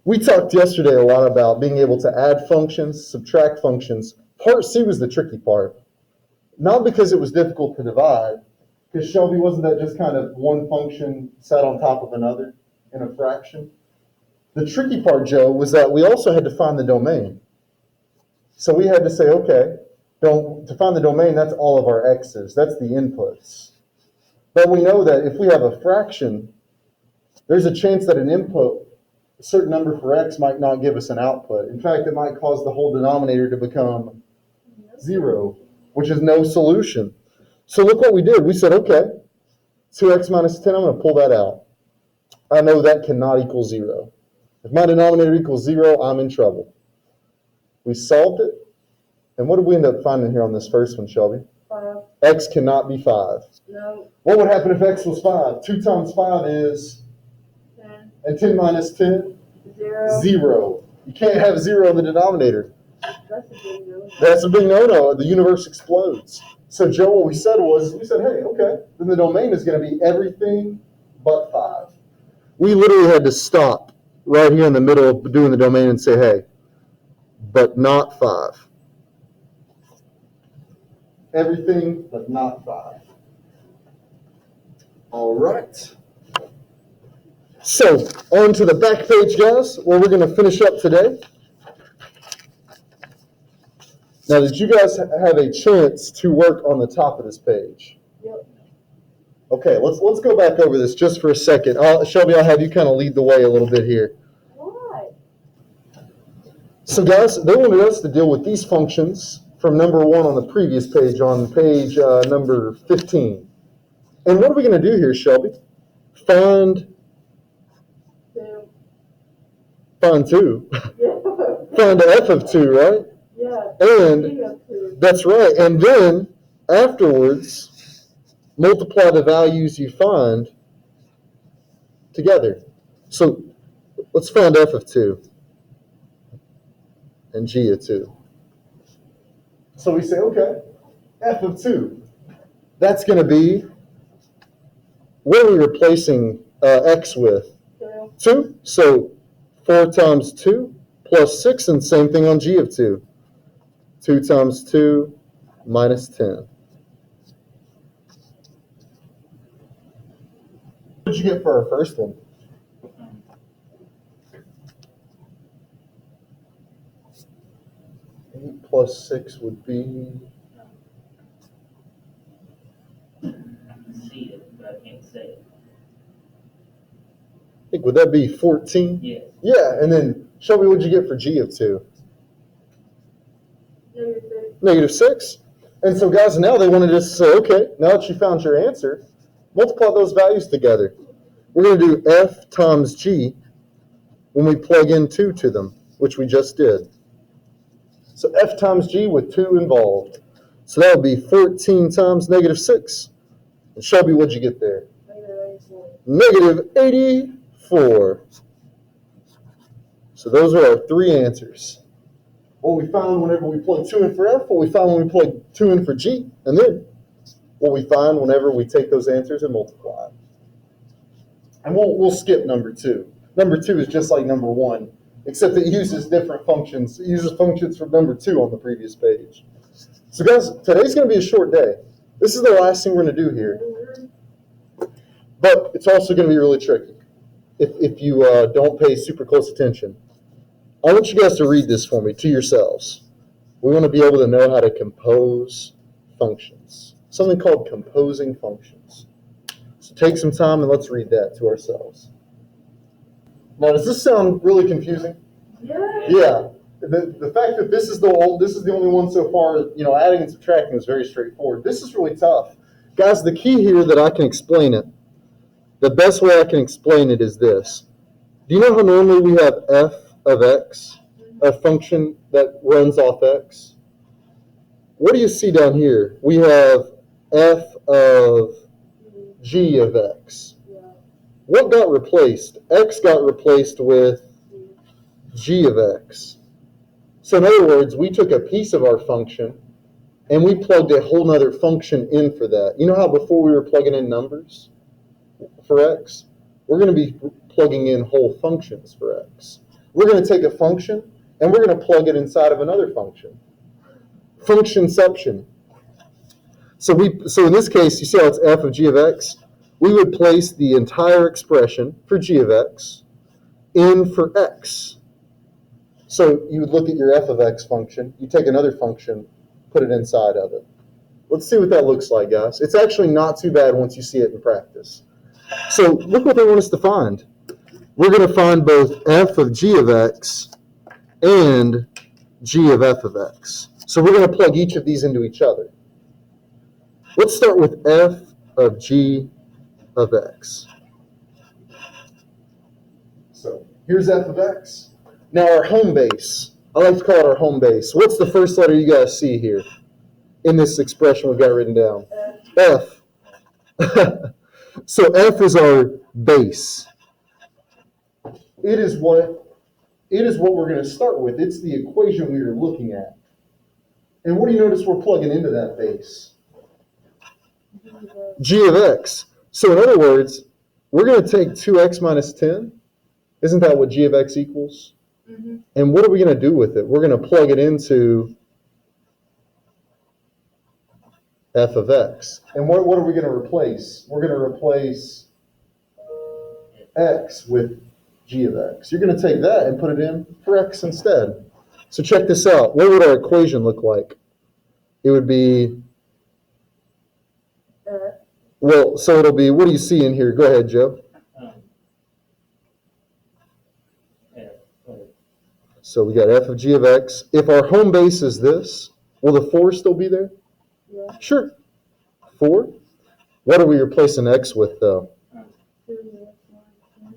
We talked yesterday a lot about being able to add functions, subtract functions. Part C was the tricky part. Not because it was difficult to divide, because Shelby, wasn't that just kind of one function sat on top of another in a fraction? The tricky part, Joe, was that we also had to find the domain. So we had to say, okay, to find the domain, that's all of our x's. That's the inputs. But we know that if we have a fraction, there's a chance that an input, a certain number for x, might not give us an output. In fact, it might cause the whole denominator to become 0, which is no solution. So look what we did. We said, okay, 2x minus 10, I'm going to pull that out. I know that cannot equal 0. If my denominator equals 0, I'm in trouble. We solved it. And what did we end up finding here on this first one, Shelby? 5. X cannot be 5. No. What would happen if x was 5? 2 times 5 is? 10. And 10 minus 10? 0. 0. You can't have 0 in the denominator. That's a big no. That's a big no-no. The universe explodes. So, Joe, what we said was, we said, hey, okay, then the domain is going to be everything but 5. We literally had to stop right here in the middle of doing the domain and say, hey, but not 5. Everything but not 5. All right. So, on to the back page, guys, where we're going to finish up today. Now, did you guys have a chance to work on the top of this page? Yep. Okay, let's go back over this just for a second. Shelby, I'll have you kind of lead the way a little bit here. Why? So, guys, they wanted us to deal with these functions from number 1 on the previous page, on page number 15. And what are we going to do here, Shelby? Find 2. 2. Yeah. Find f of 2, right? Yeah. And that's right. And then afterwards, multiply the values you find together. So let's find f of 2 and g of 2. So we say, okay, f of 2. That's going to be, what are we replacing x with? 2. So 4 times 2 plus 6, and same thing on g of 2. 2 times 2 minus 10. What did you get for our first one? 8 plus 6 would be? See it, but I can't say it. I think, would that be 14? Yes. Yeah, and then Shelby, what'd you get for g of 2? -6. -6. And so, guys, now they wanted us to say, okay, now that you found your answer, multiply those values together. We're going to do f times g when we plug in 2 to them, which we just did. So f times g with 2 involved. So that would be 14 times -6. And Shelby, what'd you get there? -84. So those are our 3 answers. What we found whenever we plug 2 in for f, what we found when we plug 2 in for g, and then what we find whenever we take those answers and multiply. And we'll skip number 2. Number 2 is just like number 1, except it uses different functions. It uses functions from number 2 on the previous page. So guys, today's going to be a short day. This is the last thing we're going to do here. But it's also going to be really tricky if you don't pay super close attention. I want you guys to read this for me to yourselves. We want to be able to know how to compose functions. Something called composing functions. So take some time and let's read that to ourselves. Now, does this sound really confusing? Yeah. The fact that this is the only one so far, adding and subtracting is very straightforward. This is really tough. Guys, the key here that I can explain it, the best way I can explain it is this. Do you know how normally we have f of x, a function that runs off x? What do you see down here? We have f of g of x. What got replaced? X got replaced with g of x. So in other words, we took a piece of our function and we plugged a whole nother function in for that. You know how before we were plugging in numbers for x? We're going to be plugging in whole functions for x. we're going to take a function and we're going to plug it inside of another function. Functionception. So in this case, you see how it's f of g of x? We would place the entire expression for g of x in for x. So you would look at your f of x function, you take another function, put it inside of it. Let's see what that looks like, guys. It's actually not too bad once you see it in practice. So look what they want us to find. We're going to find both f of g of x and g of f of x. So we're going to plug each of these into each other. Let's start with f of g of x. So here's f of x. Now our home base, I like to call it our home base. What's the first letter you guys see here in this expression we've got written down? F. So f is our base. It is what we're going to start with. It's the equation we are looking at. And what do you notice we're plugging into that base? G of x. So in other words, we're going to take 2x minus 10. Isn't that what g of x equals? Mm-hmm. And what are we going to do with it? We're going to plug it into f of x. And what are we going to replace? We're going to replace x with g of x. You're going to take that and put it in for x instead. So check this out. What would our equation look like? It would be, well, so it'll be, what do you see in here? Go ahead, Joe. So we got f of g of x. If our home base is this, will the 4 still be there? Yeah. Sure. 4. What are we replacing x with, though?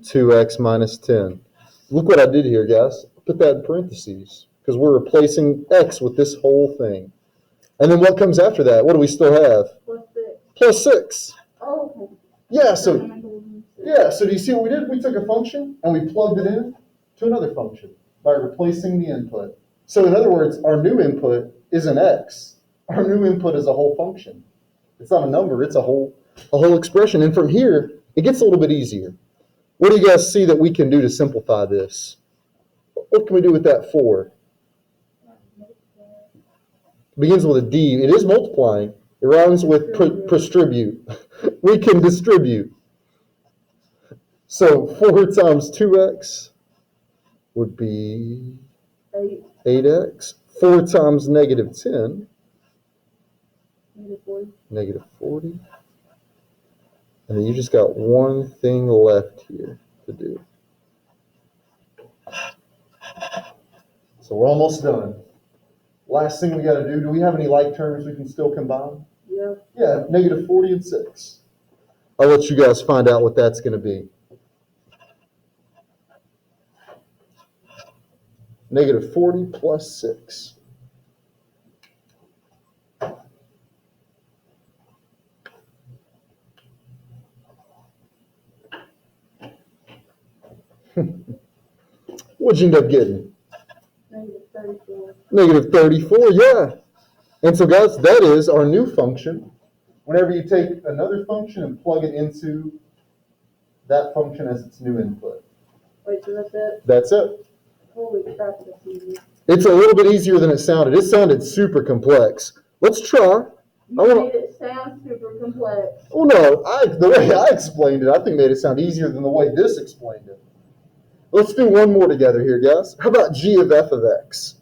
2x minus 10. Look what I did here, guys. Put that in parentheses because we're replacing x with this whole thing. And then what comes after that? What do we still have? Plus 6. Oh. Yeah, so do you see what we did? We took a function and we plugged it in to another function by replacing the input. So in other words, our new input isn't x. Our new input is a whole function. It's not a number, it's a whole expression. And from here, it gets a little bit easier. What do you guys see that we can do to simplify this? What can we do with that 4? It begins with a D. It is multiplying. It rhymes with distribute. We can distribute. So 4 times 2x would be 8x. 4 times negative 10. Negative 40. And then you just got one thing left here to do. So we're almost done. Last thing we got to do we have any like terms we can still combine? Yeah. Yeah, negative 40 and 6. I'll let you guys find out what that's going to be. Negative 40 plus 6. What'd you end up getting? Negative 34. Negative 34, yeah. And so, guys, that is our new function. Whenever you take another function and plug it into that function as its new input. Wait, so that's it? That's it. Holy crap, that's easy. It's a little bit easier than it sounded. It sounded super complex. Let's try. You made it sound super complex. Oh, no. The way I explained it, I think made it sound easier than the way this explained it. Let's do one more together here, guys. How about g of f of x?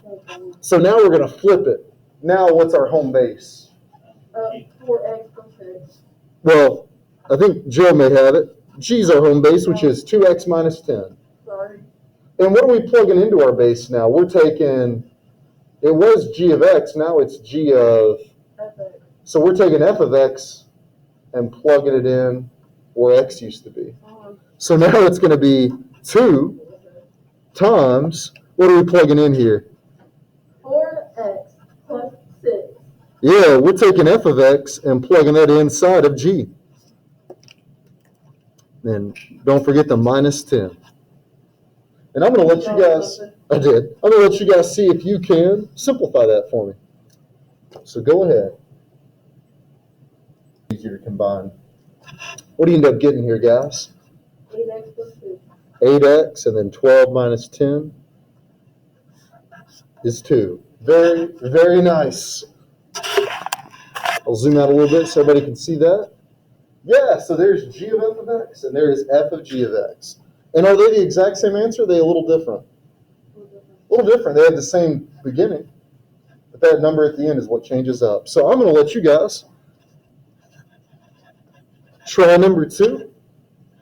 Okay. So now we're going to flip it. Now what's our home base? 4x plus 6. Well, I think Joe may have it. G's our home base, which is 2x minus 10. Sorry. And what are we plugging into our base now? We're taking, it was g of x, now it's g of fx. So we're taking f of x and plugging it in where x used to be. So now it's going to be 2 times, what are we plugging in here? 4x plus 6. Yeah, we're taking f of x and plugging that inside of g. And don't forget the minus 10. And I'm going to let you guys, I'm going to let you guys see if you can simplify that for me. So go ahead. Easier to combine. What do you end up getting here, guys? 8x plus 2. 8x, and then 12 minus 10 is 2. Very, very nice. I'll zoom out a little bit so everybody can see that. Yeah, so there's g of f of x, and there is f of g of x. And are they the exact same answer, or are they a little different? A little different. They had the same beginning, but that number at the end is what changes up. So I'm going to let you guys try number 2,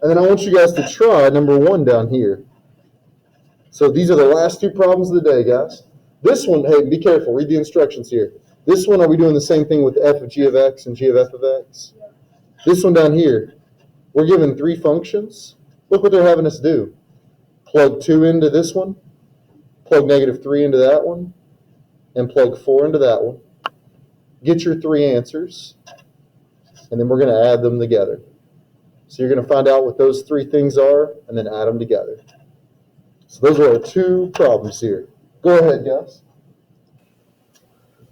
and then I want you guys to try number 1 down here. So these are the last 2 problems of the day, guys. This one, hey, be careful. Read the instructions here. This one, are we doing the same thing with f of g of x and g of f of x? Yeah. This one down here, we're given 3 functions. Look what they're having us do. Plug 2 into this one, plug -3 into that one, and plug 4 into that one. Get your 3 answers, and then we're going to add them together. So you're going to find out what those 3 things are, and then add them together. So those are our 2 problems here. Go ahead, guys.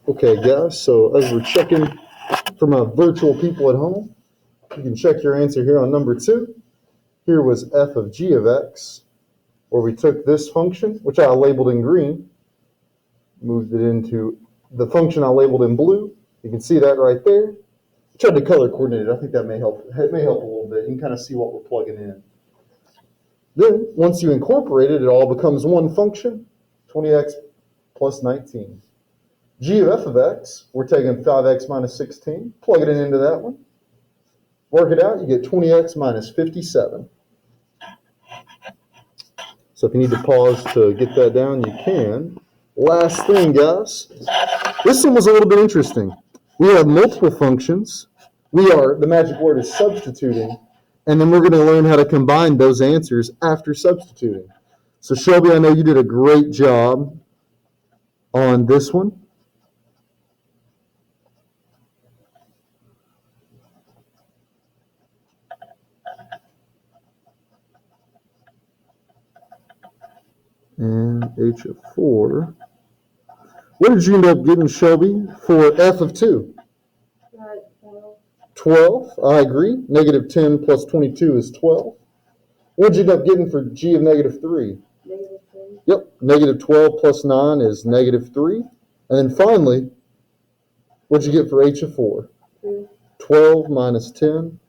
Okay, guys, so as we're checking for my virtual people at home, you can check your answer here on number 2. Here was f of g of x, where we took this function, which I labeled in green, moved it into the function I labeled in blue. You can see that right there. I tried to color coordinate it. I think that may help. It may help a little bit. You can kind of see what we're plugging in. Then, once you incorporate it, it all becomes one function, 20x plus 19. G of f of x, we're taking 5x minus 16, plugging it into that one. Work it out, you get 20x minus 57. So if you need to pause to get that down, you can. Last thing, guys. This one was a little bit interesting. We have multiple functions. The magic word is substituting. And then we're going to learn how to combine those answers after substituting. So Shelby, I know you did a great job on this one. And h of 4. What did you end up getting, Shelby, for f of 2? 12. I agree. -10 plus 22 is 12. What did you end up getting for g of -3? -3. Yep. -12 plus 9 is -3. And then finally, what did you get for h of 4? 2. 12 minus 10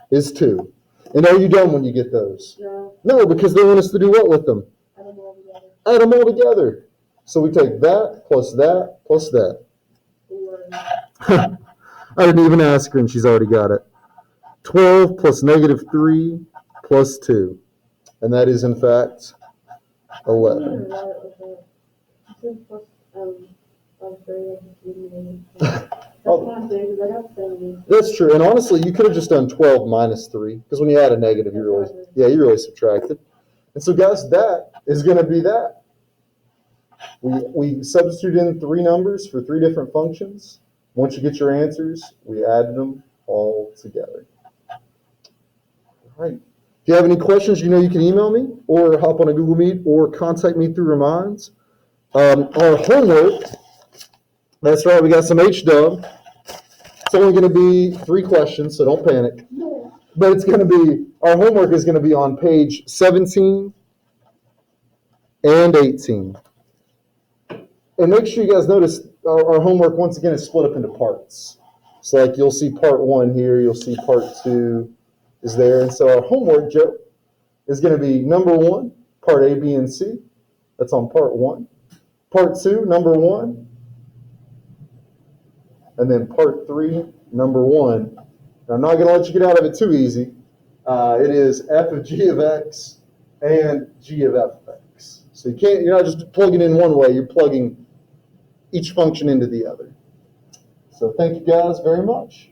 is 2. And are you done when you get those? No. No, because they want us to do what with them? Add them all together. Add them all together. So we take that plus that plus that. 4. I didn't even ask her and she's already got it. 12 plus -3 plus 2. And that is, in fact, 11. That's true. And honestly, you could have just done 12 minus 3, because when you add a negative, you really subtracted. And so, guys, that is going to be that. We substituted in 3 numbers for 3 different functions. Once you get your answers, we added them all together. All right. If you have any questions, you know you can email me or hop on a Google Meet or contact me through Reminds. Our homework, that's right, we got some HDub. It's only going to be 3 questions, so don't panic. But it's going to be, our homework is going to be on page 17 and 18. And make sure you guys notice our homework, once again, is split up into parts. So like you'll see part 1 here, you'll see part 2 is there. And so our homework, Joe, is going to be number 1, part A, B, and C. That's on part 1. Part 2, number 1. And then part 3, number 1. And I'm not going to let you get out of it too easy. It is f of g of x and g of f of x. So you're not just plugging in one way, you're plugging each function into the other. So thank you guys very much.